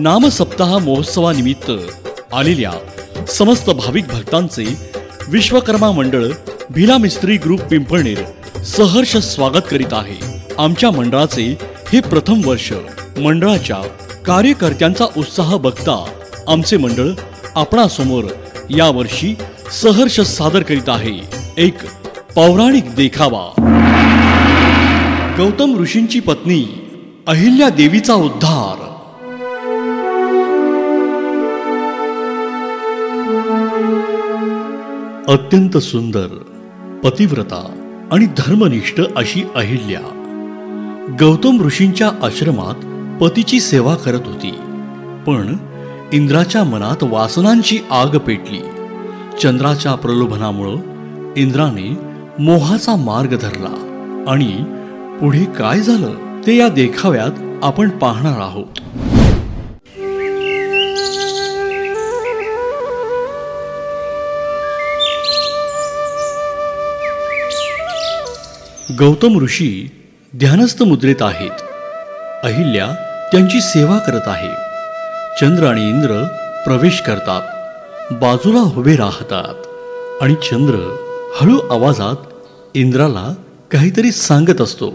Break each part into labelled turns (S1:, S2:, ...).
S1: नामसप्ताह महोत्सवानिमित्त आलेल्या समस्त भाविक भक्तांचे विश्वकर्मा मंडळ भिला मिस्त्री ग्रुप पिंपळनेर सहर्ष स्वागत करीत आहे। आमच्या मंडळाचे हे प्रथम वर्ष। मंडळाच्या कार्यकर्त्यांचा उत्साह बघता आमचे मंडळ आपणासमोर यावर्षी सहर्ष सादर करीत आहे एक पौराणिक देखावा। गौतम ऋषींची पत्नी अहिल्या देवीचा उद्धार। अत्यंत सुंदर, पतिव्रता आणि धर्मनिष्ठ अशी अहिल्या गौतम ऋषींच्या आश्रमात पतीची सेवा करत होती। पण इंद्राच्या मनात वासनांची आग पेटली। चंद्राच्या प्रलोभनामुळे इंद्राने मोहाचा मार्ग धरला आणि पुढे काय झालं ते या देखाव्यात आपण पाहणार आहोत। गौतम ऋषी ध्यानस्थ मुद्रेत आहेत। अहिल्या त्यांची सेवा करत आहे। चंद्र आणि इंद्र प्रवेश करतात, बाजूला उभे राहतात आणि चंद्र हळू आवाजात इंद्राला काहीतरी सांगत असतो।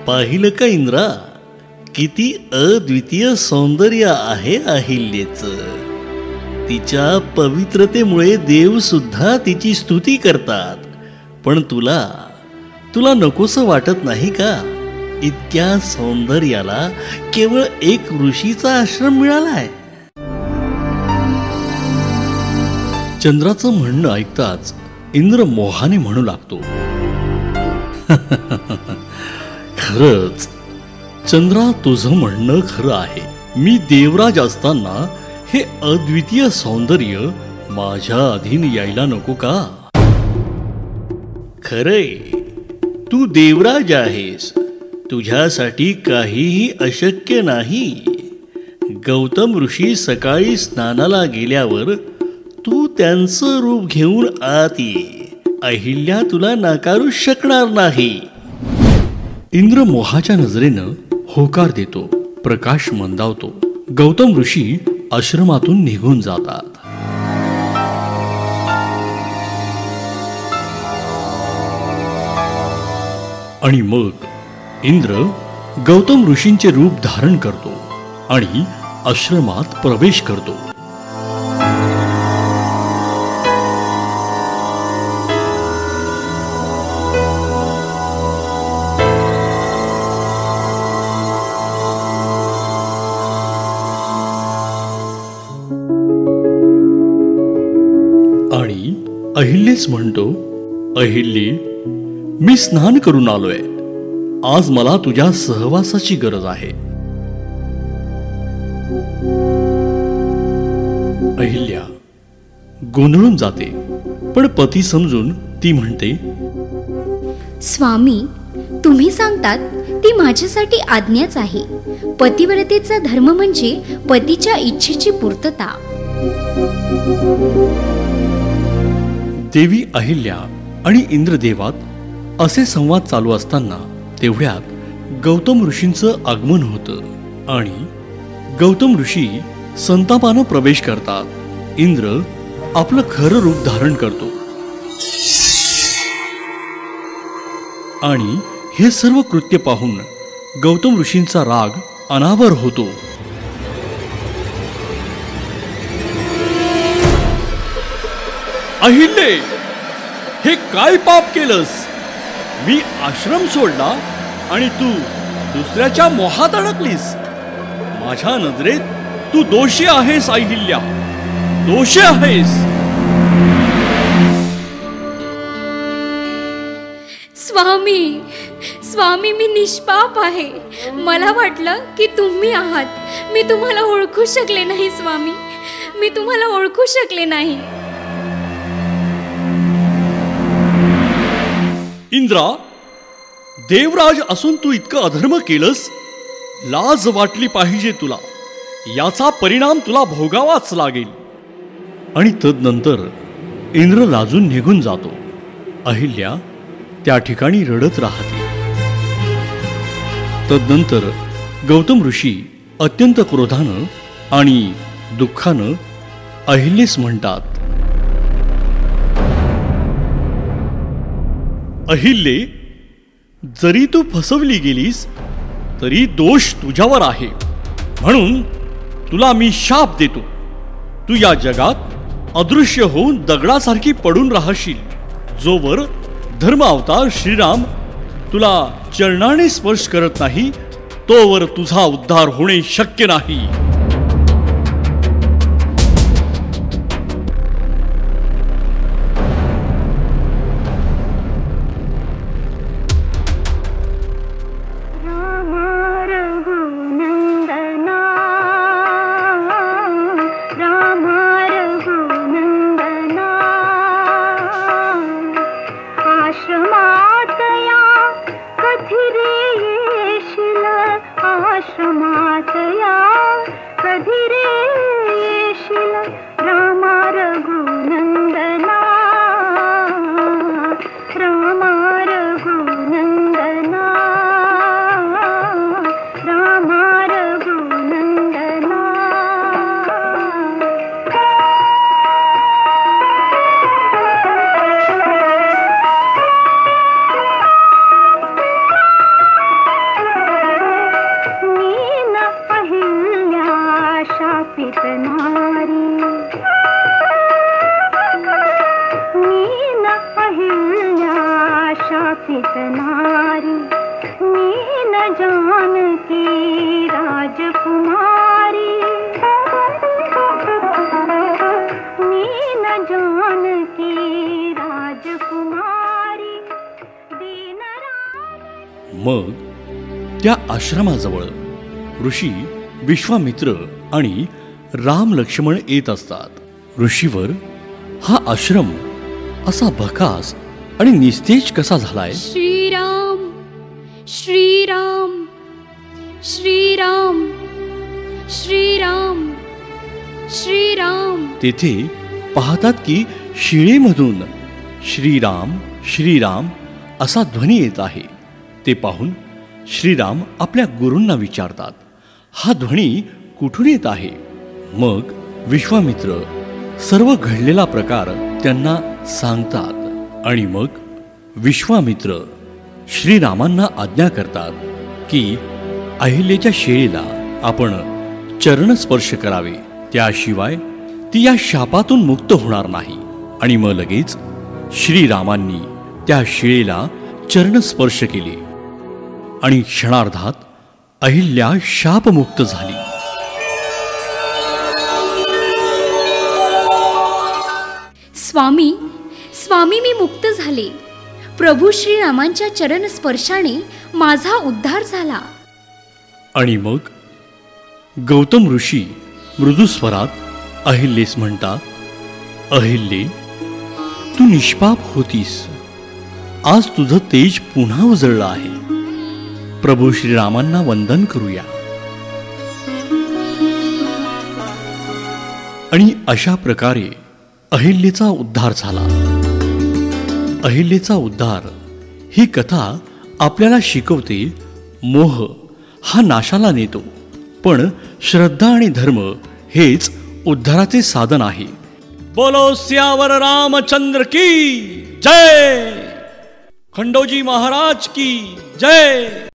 S1: पाहिलं का इंद्रा, किती अद्वितीय सौंदर्य आहे अहिल्याचं। तिच्या पवित्रतेमुळे देव सुद्धा तिची स्तुती करतात। पण तुला नकोसं वाटत नाही का? इतक्या सौंदर्याला केवळ एक ऋषीचा आश्रम मिळालाय। चंद्राचं म्हणणं ऐकताच इंद्र मोहाने म्हणू लागतो, खरंच चंद्रा, तुझं म्हणणं खरं आहे। मी देवराज असताना हे अद्वितीय सौंदर्य माझ्या अधीन यायला नको का? खरंय, तू देवराज आहेस, तुझ्यासाठी काहीही अशक्य नाही। गौतम ऋषी सकाळी स्नानाला गेल्यावर तू त्यांचं रूप घेऊन आत ये, अहिल्या तुला नाकारू शकणार नाही। इंद्र मोहाच्या नजरेनं होकार देतो, प्रकाश मंदावतो। गौतम ऋषी आश्रमातून निघून जातात। आणि मग इंद्र गौतम ऋषींचे रूप धारण करतो आणि आश्रमात प्रवेश करतो। आणि अहिल्याच म्हणतो, अहिल्ये, मी स्नान करून आलोय, आज मला तुझ्या सहवासाची गरज आहे। अहिल्या गोंधळून जाते, पण पती समजून ती म्हणते,
S2: स्वामी, तुम्ही सांगतात ती माझ्यासाठी आज्ञाच आहे। पतिव्रतेचा धर्म म्हणजे पतीच्या इच्छेची पूर्तता।
S1: देवी अहिल्या आणि इंद्रदेवात असे संवाद चालू असताना तेवढ्यात गौतम ऋषींचं आगमन होतं आणि गौतम ऋषी संतापानं प्रवेश करतात। इंद्र आपलं खरं रूप धारण करतो आणि हे सर्व कृत्य पाहून गौतम ऋषींचा राग अनावर होतो। अहिल्ये, हे काय पाप केलंस? मी आश्रम सोडला आणि तू दुसऱ्याच्या मोहात अडकलीस। माझ्या नजरेत तू दोषी आहेस अहिल्या, दोषी आहेस।
S2: स्वामी, मी निष्पाप आहे। मला वाटलं की तुम्ही आहात। मी तुम्हाला ओळखू शकले नाही स्वामी, मी तुम्हाला ओळखू शकले नाही।
S1: इंद्रा, देवराज असून तू इतकं अधर्म केलंस? लाज वाटली पाहिजे तुला। याचा परिणाम तुला भोगावाच लागेल। आणि तदनंतर इंद्र लाजून निघून जातो। अहिल्या त्या ठिकाणी रडत राहते। तदनंतर गौतम ऋषी अत्यंत क्रोधानं आणि दुःखानं अहिल्यास म्हणतात, अहिल्ये, जरी तू फसवली गेलीस तरी दोष तुझ्यावर आहे, म्हणून तुला मी शाप देतो. तू या जगात अदृश्य होऊन दगडासारखी पडून राहशील. जोवर धर्म अवतार श्रीराम तुला चरणाने स्पर्श करत नाही तोवर तुझा उद्धार होणे शक्य नाही. मग त्या आश्रमाजवळ ऋषी विश्वामित्र आणि राम लक्ष्मण येत असतात. ऋषीवर हा आश्रम असा भकास आणि निस्तेज कसा झालाय?
S2: श्रीराम श्रीराम श्रीराम श्रीराम श्रीराम.
S1: तेथे पाहतात की शिळेमधून श्रीराम श्रीराम असा ध्वनी येत आहे. ते पाहून श्रीराम आपल्या गुरूंना विचारतात, हा ध्वनी कुठून येत आहे? मग विश्वामित्र सर्व घडलेला प्रकार त्यांना सांगतात आणि मग विश्वामित्र श्रीरामांना आज्ञा करतात की अहिल्याच्या शेळीला आपण चरणस्पर्श करावे, त्याशिवाय ती या शापातून मुक्त होणार नाही. आणि मग लगेच श्रीरामांनी त्या शेळीला चरणस्पर्श केले आणि क्षणार्धात अहिल्या शापमुक्त झाली.
S2: स्वामी स्वामी, मी मुक्त झाले. प्रभू श्रीरामांच्या चरण स्पर्शाने माझा उद्धार झाला.
S1: आणि मग गौतम ऋषी मृदुस्वरात अहिल्यास म्हणतात, अहिल्ये, तू निष्पाप होतीस. आज तुझं तेज पुन्हा उजळलं आहे. प्रभू श्रीरामांना वंदन करूया. आणि अशा प्रकारे अहिल्याचा उद्धार झाला. अहिल्याचा उद्धार ही कथा आपल्याला शिकवते, मोह हा नाशाला नेतो, पण श्रद्धा आणि धर्म हेच उद्धाराचे साधन आहे. बोलो सियावर रामचंद्र की जय. खंडोजी महाराज की जय.